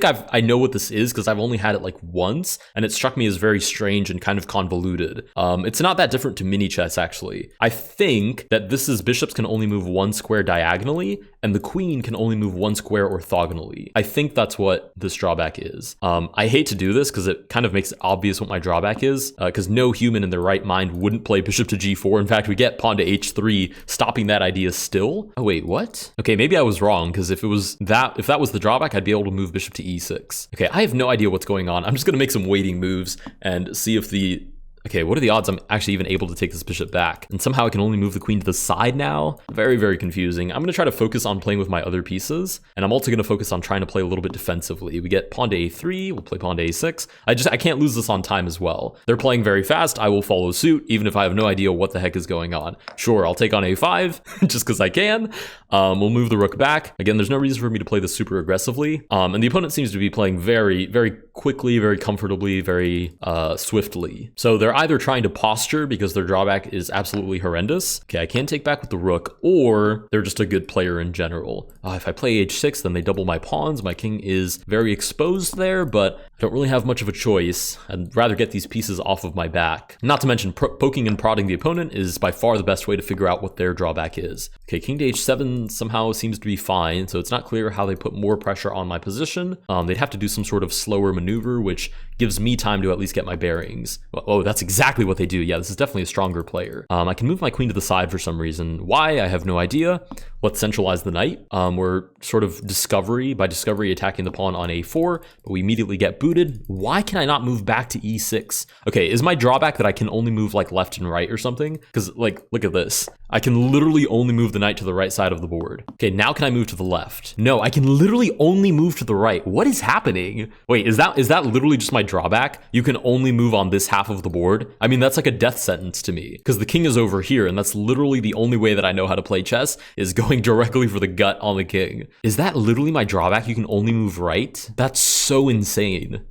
I know what this is because I've only had it like once, and it struck me as very strange and kind of convoluted. It's not that different to mini chess, actually. I think that this is bishops can only move one square diagonally, and the queen can only move one square orthogonally. I think that's what this drawback is. I hate to do this because it kind of makes it obvious what my drawback is, because no human in their right mind wouldn't play bishop to g4. In fact, we get pawn to h3, stopping that idea still. Oh wait, what? Okay, maybe I was wrong, because if that was the drawback, I'd be able to move bishop to e6. Okay, I have no idea what's going on. I'm just gonna make some waiting moves and see if okay, what are the odds I'm actually even able to take this bishop back? And somehow I can only move the queen to the side now. Very, very confusing. I'm going to try to focus on playing with my other pieces. And I'm also going to focus on trying to play a little bit defensively. We get pawn to a3. We'll play pawn to a6. I can't lose this on time as well. They're playing very fast. I will follow suit, even if I have no idea what the heck is going on. Sure, I'll take on a5 just because I can. We'll move the rook back. Again, there's no reason for me to play this super aggressively. And the opponent seems to be playing very, very quickly, very comfortably, very swiftly. So they're either trying to posture because their drawback is absolutely horrendous. Okay, I can't take back with the rook, or they're just a good player in general. If I play h6, then they double my pawns. My king is very exposed there, but I Don't really have much of a choice. I'd rather get these pieces off of my back. Not to mention, poking and prodding the opponent is by far the best way to figure out what their drawback is. Okay, king to h7 somehow seems to be fine, so it's not clear how they put more pressure on my position. They'd have to do some sort of slower maneuver, which gives me time to at least get my bearings. Oh, that's exactly what they do. Yeah, this is definitely a stronger player. I can move my queen to the side for some reason. Why? I have no idea. Let's centralize the knight. We're sort of by discovery attacking the pawn on a4, but we immediately get booted. Why can I not move back to e6? Okay, is my drawback that I can only move like left and right or something? Because like, look at this. I can literally only move the knight to the right side of the board. Okay, now can I move to the left? No, I can literally only move to the right. What is happening? Wait, is that literally just my drawback? You can only move on this half of the board? I mean, that's like a death sentence to me because the king is over here, and that's literally the only way that I know how to play chess is going directly for the gut on the king. Is that literally my drawback? You can only move right? That's so insane.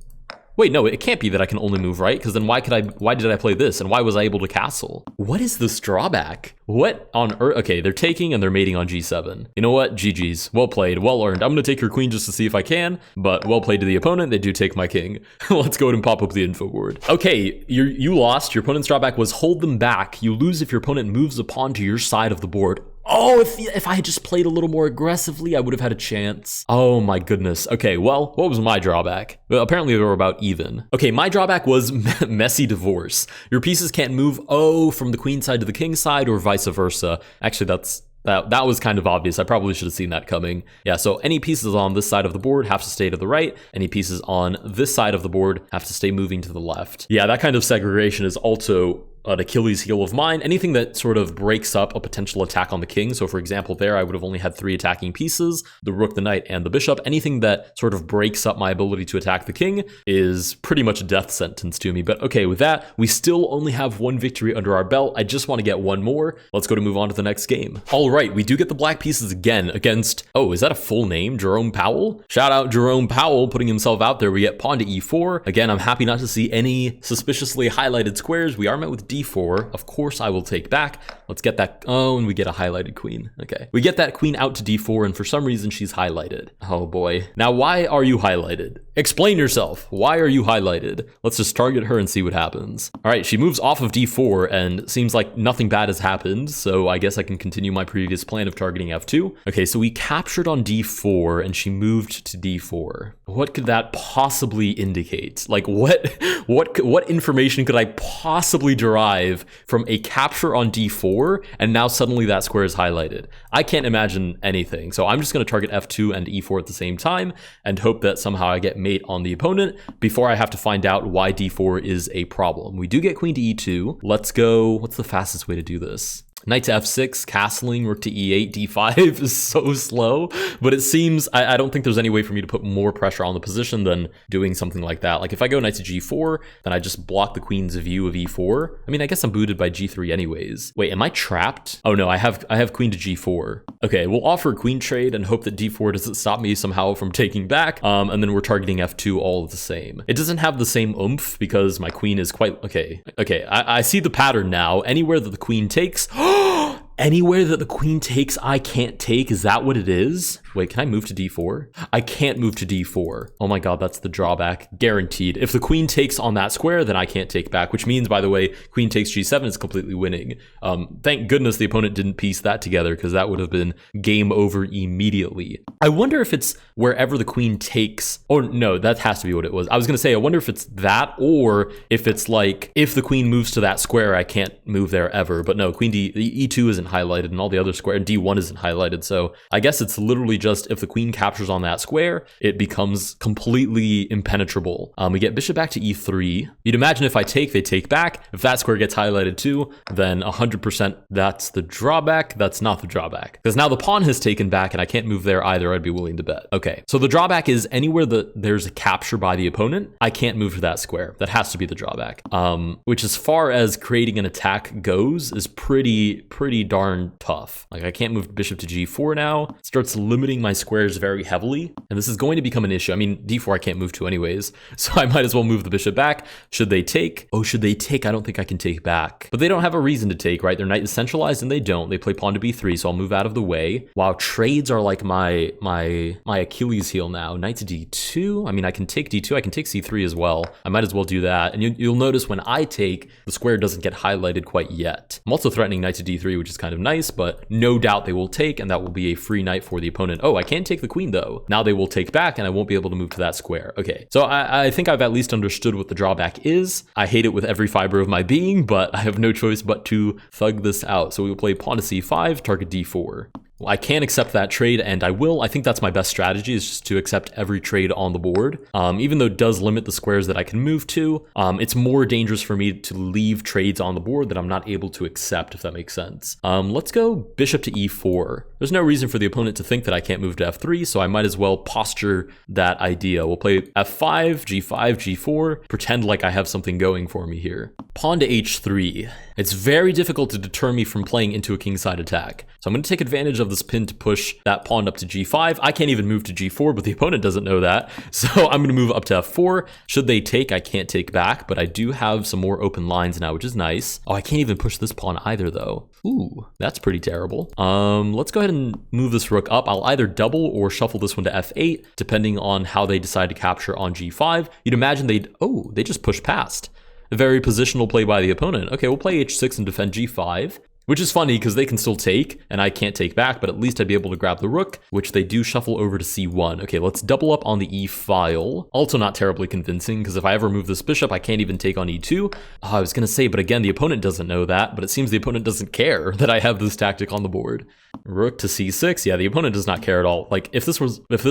Wait, no, it can't be that I can only move right, because then why did I play this, and why was I able to castle? What is this drawback? What on earth? Okay, they're taking and they're mating on g7. You know what? GG's. Well played, well earned. I'm gonna take your queen just to see if I can, but well played to the opponent. They do take my king. Let's go ahead and pop up the info board. Okay, you lost. Your opponent's drawback was hold them back. You lose if your opponent moves a pawn to your side of the board. Oh, if I had just played a little more aggressively, I would have had a chance. Oh my goodness. Okay, well, what was my drawback? Well, apparently they were about even. Okay, my drawback was messy divorce. Your pieces can't move, from the queen side to the king side or vice versa. Actually, that was kind of obvious. I probably should have seen that coming. Yeah, so any pieces on this side of the board have to stay to the right. Any pieces on this side of the board have to stay moving to the left. Yeah, that kind of segregation is also an Achilles heel of mine. Anything that sort of breaks up a potential attack on the king. So for example, there I would have only had 3 attacking pieces, the rook, the knight, and the bishop. Anything that sort of breaks up my ability to attack the king is pretty much a death sentence to me. But okay, with that, we still only have 1 victory under our belt. I just want to get 1 more. Let's go to move on to the next game. All right, we do get the black pieces again against, is that a full name? Jerome Powell? Shout out Jerome Powell putting himself out there. We get pawn to e4. Again, I'm happy not to see any suspiciously highlighted squares. We are met with d4. Of course I will take back. Let's get that. Oh, and we get a highlighted queen. Okay. We get that queen out to d4, and for some reason she's highlighted. Oh boy. Now, why are you highlighted? Explain yourself. Why are you highlighted? Let's just target her and see what happens. All right, she moves off of d4 and seems like nothing bad has happened, so I guess I can continue my previous plan of targeting f2. Okay, so we captured on d4 and she moved to d4. What could that possibly indicate? Like what information could I possibly derive from a capture on d4 and now suddenly that square is highlighted? I can't imagine anything. So I'm just going to target f2 and e4 at the same time and hope that somehow I get mate on the opponent before I have to find out why d4 is a problem. We do get queen to e2. Let's go. What's the fastest way to do this? Knight to f6, castling, rook to e8, d5 is so slow, but it seems, I don't think there's any way for me to put more pressure on the position than doing something like that. Like if I go knight to g4, then I just block the queen's view of e4. I mean, I guess I'm booted by g3 anyways. Wait, am I trapped? Oh no, I have queen to g4. Okay, we'll offer a queen trade and hope that d4 doesn't stop me somehow from taking back, and then we're targeting f2 all the same. It doesn't have the same oomph because my queen is quite, okay, I see the pattern now. Anywhere that the queen takes, anywhere that the queen takes, I can't take. Is that what it is? Wait, can I move to d4? I can't move to d4. Oh my god, that's the drawback. Guaranteed. If the queen takes on that square, then I can't take back, which means, by the way, queen takes g7 is completely winning. Thank goodness the opponent didn't piece that together because that would have been game over immediately. I wonder if it's wherever the queen takes, or no, that has to be what it was. I was going to say, I wonder if it's that, or if it's like, if the queen moves to that square, I can't move there ever. But no, queen e2 isn't highlighted and all the other square, and d1 isn't highlighted. So I guess it's literally just if the queen captures on that square, it becomes completely impenetrable. We get bishop back to e3. You'd imagine if I take, they take back. If that square gets highlighted too, then 100% that's the drawback. That's not the drawback, because now the pawn has taken back and I can't move there either. I'd be willing to bet. Okay, so the drawback is anywhere that there's a capture by the opponent, I can't move to that square. That has to be the drawback. Which as far as creating an attack goes is pretty darn tough. Like, I can't move bishop to g4 now. It starts limiting my squares very heavily, and this is going to become an issue. I mean, d4 I can't move to anyways, so I might as well move the bishop back. Should they take? Oh, should they take? I don't think I can take back. But they don't have a reason to take, right? Their knight is centralized, and they don't. They play pawn to b3, so I'll move out of the way. Wow, trades are like my Achilles heel now. Knight to d2. I mean, I can take d2. I can take c3 as well. I might as well do that. And you'll notice when I take, the square doesn't get highlighted quite yet. I'm also threatening knight to d3, which is kind of nice, but no doubt they will take, and that will be a free knight for the opponent. Oh, I can't take the queen though. Now they will take back, and I won't be able to move to that square. Okay, so I think I've at least understood what the drawback is. I hate it with every fiber of my being, but I have no choice but to thug this out. So we will play pawn to c5, target d4. I can accept that trade, and I will. I think that's my best strategy, is just to accept every trade on the board. Even though it does limit the squares that I can move to, it's more dangerous for me to leave trades on the board that I'm not able to accept, if that makes sense. Let's go bishop to e4. There's no reason for the opponent to think that I can't move to f3, so I might as well posture that idea. We'll play f5, g5, g4, pretend like I have something going for me here. Pawn to h3. It's very difficult to deter me from playing into a kingside attack. So I'm going to take advantage of this pin to push that pawn up to g5. I can't even move to g4, but the opponent doesn't know that. So I'm going to move up to f4. Should they take, I can't take back, but I do have some more open lines now, which is nice. Oh, I can't even push this pawn either though. Ooh, that's pretty terrible. Let's go ahead and move this rook up. I'll either double or shuffle this one to f8, depending on how they decide to capture on g5. You'd imagine they just pushed past. A very positional play by the opponent. Okay, we'll play h6 and defend g5, which is funny because they can still take and I can't take back, but at least I'd be able to grab the rook, which they do shuffle over to c1. Okay, let's double up on the e file. Also not terribly convincing, because if I ever move this bishop, I can't even take on e2. Oh, I was going to say, but again, the opponent doesn't know that, but it seems the opponent doesn't care that I have this tactic on the board. Rook to c6. Yeah, the opponent does not care at all. Like, if this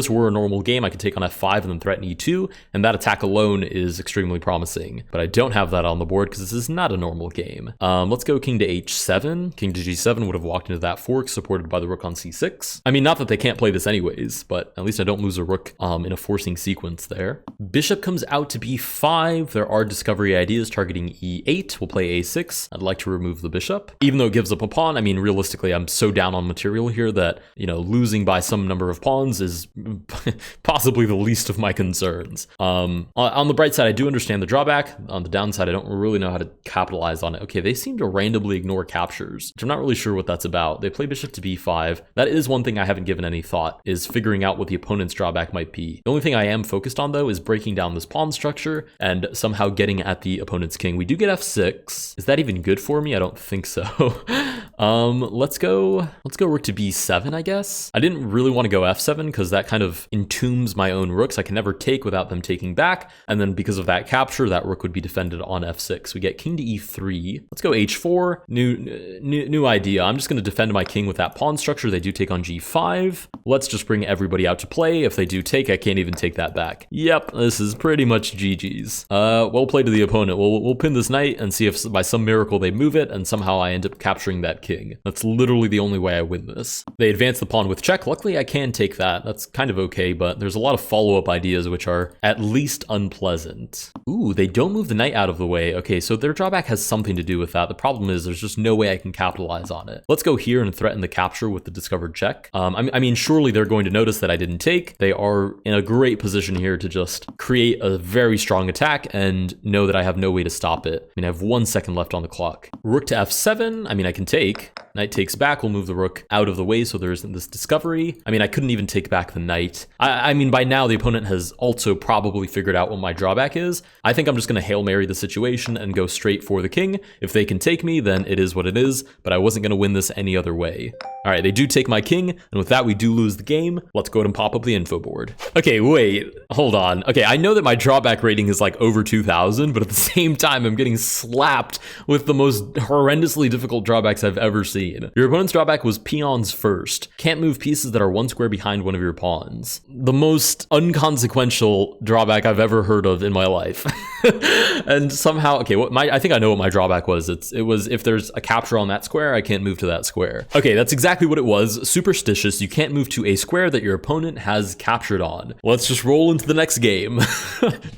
were a normal game, I could take on f5 and then threaten e2, and that attack alone is extremely promising. But I don't have that on the board because this is not a normal game. Let's go king to h7. King to g7 would have walked into that fork, supported by the rook on c6. I mean, not that they can't play this anyways, but at least I don't lose a rook in a forcing sequence there. Bishop comes out to b5. There are discovery ideas targeting e8. We'll play a6. I'd like to remove the bishop. Even though it gives up a pawn, I mean, realistically, I'm so down on material here that, you know, losing by some number of pawns is possibly the least of my concerns. On the bright side, I do understand the drawback. On the downside, I don't really know how to capitalize on it. Okay, they seem to randomly ignore captures, which I'm not really sure what that's about. They play bishop to b5. That is one thing I haven't given any thought, is figuring out what the opponent's drawback might be. The only thing I am focused on, though, is breaking down this pawn structure and somehow getting at the opponent's king. We do get f6. Is that even good for me? I don't think so. Let's go rook to b7, I guess. I didn't really want to go f7 because that kind of entombs my own rooks. I can never take without them taking back, and then because of that capture, that rook would be defended on f6. We get king to e3. Let's go h4. New idea. I'm just going to defend my king with that pawn structure. They do take on g5. Let's just bring everybody out to play. If they do take, I can't even take that back. Yep, this is pretty much GG's. Well played to the opponent. We'll pin this knight and see if by some miracle they move it, and somehow I end up capturing that king. That's literally the only way I win this. They advance the pawn with check. Luckily, I can take that. That's kind of okay, but there's a lot of follow-up ideas which are at least unpleasant. Ooh, they don't move the knight out of the way. Okay, so their drawback has something to do with that. The problem is there's just no way I can capitalize on it. Let's go here and threaten the capture with the discovered check. I mean, surely they're going to notice that I didn't take. They are in a great position here to just create a very strong attack and know that I have no way to stop it. I mean, I have 1 second left on the clock. Rook to f7. I mean, I can take. Knight takes back. We'll move the rook out of the way so there isn't this discovery. I mean, I couldn't even take back the knight. I mean, by now the opponent has also probably figured out what my drawback is. I think I'm just going to Hail Mary the situation and go straight for the king. If they can take me, then it is what it is, but I wasn't going to win this any other way. All right, they do take my king, and with that, we do lose the game. Let's go ahead and pop up the info board. Okay, wait, hold on. Okay, I know that my drawback rating is like over 2,000, but at the same time, I'm getting slapped with the most horrendously difficult drawbacks I've ever seen. Your opponent's drawback was peons first. Can't move pieces that are 1 square behind one of your pawns. The most unconsequential drawback I've ever heard of in my life. And somehow, okay, I think I know what my drawback was. It was if there's a capture on that square, I can't move to that square. Okay, that's exactly what it was. Superstitious. You can't move to a square that your opponent has captured on. Let's just roll into the next game.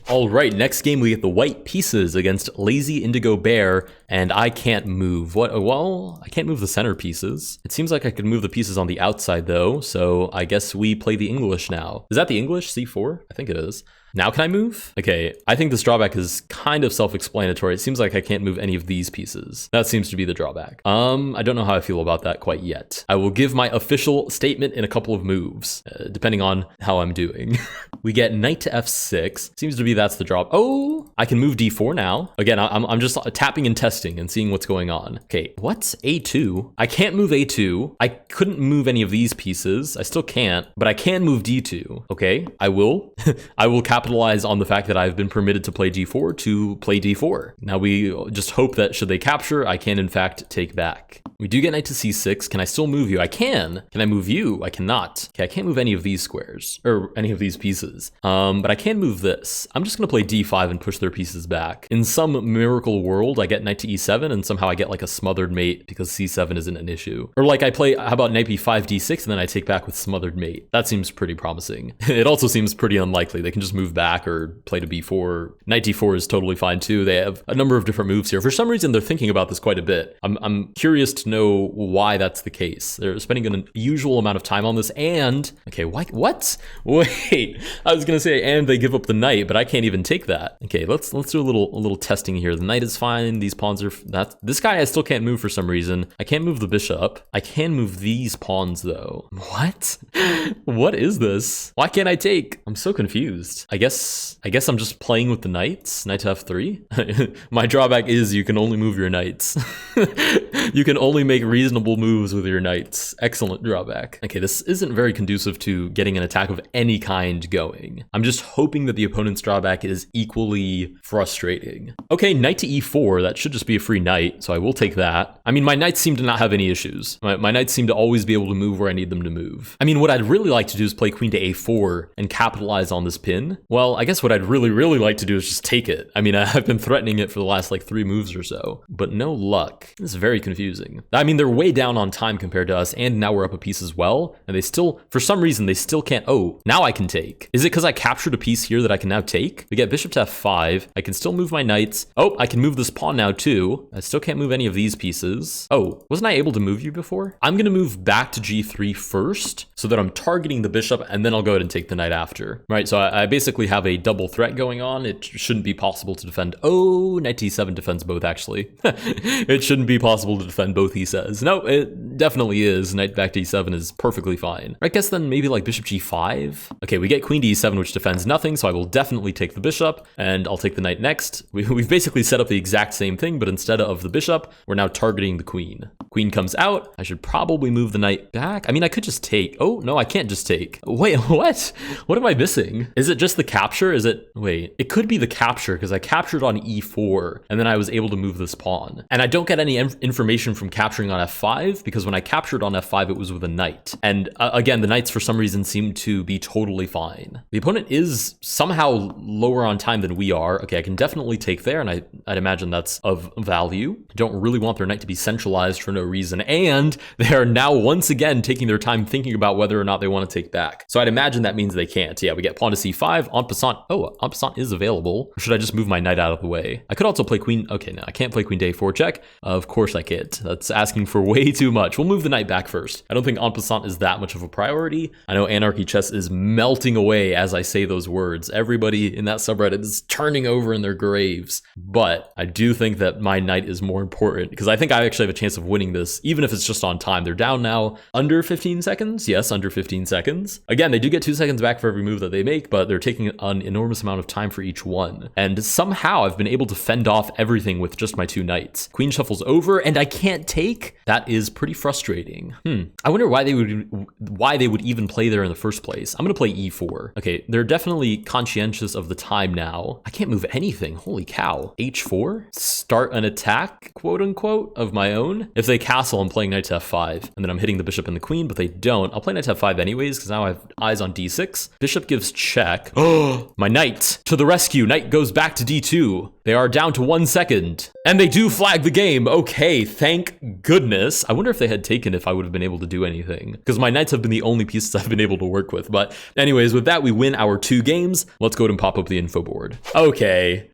All right, next game we get the white pieces against Lazy Indigo Bear and I can't move. What? Well, I can't move the center pieces. It seems like I could move the pieces on the outside though, so I guess we play the English now. Is that the English? C4? I think it is. Now can I move? Okay, I think this drawback is kind of self-explanatory. It seems like I can't move any of these pieces. That seems to be the drawback. I don't know how I feel about that quite yet. I will give my official statement in a couple of moves, depending on how I'm doing. We get knight to f6. Seems to be that's the drop. Oh, I can move d4 now. Again, I'm just tapping and testing and seeing what's going on. Okay, what's a2? I can't move a2. I couldn't move any of these pieces. I still can't, but I can move d2. Okay, I will. I will capitalize on the fact that I've been permitted to play d4 to play d4. Now we just hope that should they capture, I can in fact take back. We do get knight to c6. Can I still move you? I can. Can I move you? I cannot. Okay, I can't move any of these squares or any of these pieces. But I can move this. I'm just gonna play d5 and push their pieces back. In some miracle world, I get knight to e7 and somehow I get like a smothered mate because c7 isn't an issue. Or like I play, how about knight b5, d6, and then I take back with smothered mate. That seems pretty promising. It also seems pretty unlikely. They can just move back or play to b4. Knight d4 is totally fine too. They have a number of different moves here. For some reason, they're thinking about this quite a bit. I'm curious to know why that's the case. They're spending an unusual amount of time on this and, okay, what? Wait, I was gonna say, and they give up the knight, but I can't even take that. Okay, let's do a little testing here. The knight is fine. These pawns are, this guy I still can't move for some reason. I can't move the bishop. I can move these pawns though. What? What is this? Why can't I take? I'm so confused. I guess I'm just playing with the knights. Knight to f3. My drawback is you can only move your knights. You can only make reasonable moves with your knights. Excellent drawback. Okay, this isn't very conducive to getting an attack of any kind going. I'm just hoping that the opponent's drawback is equally frustrating. Okay, knight to e4. That should just be a free knight, so I will take that. I mean, my knights seem to not have any issues. My knights seem to always be able to move where I need them to move. I mean, what I'd really like to do is play queen to a4 and capitalize on this pin. Well, I guess what I'd really like to do is just take it. I mean, I've been threatening it for the last like 3 moves or so, but no luck. This is very confusing. I mean, they're way down on time compared to us, and now we're up a piece as well, and they still, for some reason, they still can't. Oh, now I can take. Is it because I captured a piece here that I can now take? We get bishop to f5. I can still move my knights. Oh, I can move this pawn now too. I still can't move any of these pieces. Oh, wasn't I able to move you before? I'm gonna move back to g3 first so that I'm targeting the bishop, and then I'll go ahead and take the knight after. Right, so I basically have a double threat going on. It shouldn't be possible to defend. Oh, knight e7 defends both actually. It shouldn't be possible to defend both, he says. No, it definitely is. Knight back to e7 is perfectly fine. I guess then maybe like bishop g5. Okay, we get queen to e7, which defends nothing, so I will definitely take the bishop, and I'll take the knight next. We've basically set up the exact same thing, but instead of the bishop, we're now targeting the queen. Queen comes out. I should probably move the knight back. I mean, I could just take. Oh, no, I can't just take. Wait, what? What am I missing? Is it just the capture? Is it, wait, it could be the capture because I captured on e4 and then I was able to move this pawn. And I don't get any information from capturing on f5 because when I captured on f5, it was with a knight. And again, the knights for some reason seem to be totally fine. The opponent is somehow lower on time than we are. Okay, I can definitely take there, and I'd imagine that's of value. Don't really want their knight to be centralized for no reason. And they are now once again taking their time thinking about whether or not they want to take back. So I'd imagine that means they can't. Yeah, we get pawn to c5, en passant. Oh, en passant is available. Or should I just move my knight out of the way? I could also play queen. Okay, no, I can't play queen to a4 check. Of course I can't. That's asking for way too much. We'll move the knight back first. I don't think en passant is that much of a priority. I know Anarchy Chess is melting away as I say those words. Everybody in that subreddit is turning over in their graves. But I do think that my knight is more important because I think I actually have a chance of winning this, even if it's just on time. They're down now under 15 seconds. Yes, under 15 seconds. Again, they do get 2 seconds back for every move that they make, but they're taking an enormous amount of time for each one. And somehow I've been able to fend off everything with just my 2 knights. Queen shuffles over and I can't take. That is pretty frustrating. I wonder why they would even play there in the first place. I'm gonna play e4. Okay, they're definitely conscientious of the time now. I can't move anything. Holy cow. h4? Start an attack, quote unquote, of my own. If they castle, I'm playing knight to f5, and then I'm hitting the bishop and the queen, but they don't. I'll play knight to f5 anyways, because now I have eyes on d6. Bishop gives check. Oh, my knight to the rescue. Knight goes back to d2. They are down to 1 second, and they do flag the game. Okay, thank goodness. I wonder if they had taken if I would have been able to do anything, because my knights have been the only pieces I've been able to work with. But anyways, with that, we win our 2 games. Let's go ahead and pop up the info board. Okay.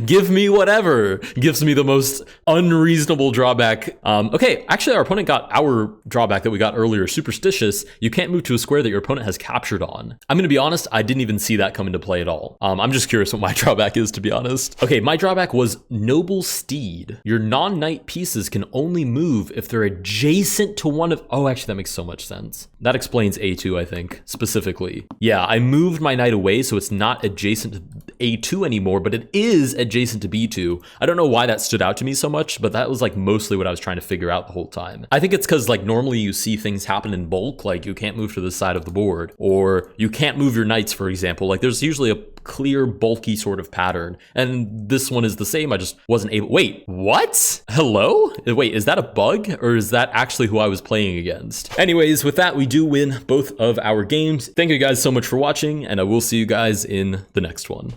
Give me whatever gives me the most unreasonable drawback. Okay, actually, our opponent got our drawback that we got earlier, superstitious. You can't move to a square that your opponent has captured on. I'm gonna be honest, I didn't even see that come into play at all. I'm just curious what my drawback is, to be honest. Okay, my drawback was noble steed. Your non-knight pieces can only move if they're adjacent to one of... Oh, actually, that makes so much sense. That explains A2, I think, specifically. Yeah, I moved my knight away, so it's not adjacent to A2 anymore, but it is adjacent to B2. I don't know why that stood out to me so much, but that was like mostly what I was trying to figure out the whole time. I think it's because like normally you see things happen in bulk, like you can't move to the side of the board, or you can't move your knights, for example. Like there's usually a clear, bulky sort of pattern. And this one is the same. I just wasn't able... Wait, what? Hello? Wait, is that a bug? Or is that actually who I was playing against? Anyways, with that, we do win both of our games. Thank you guys so much for watching, and I will see you guys in the next one.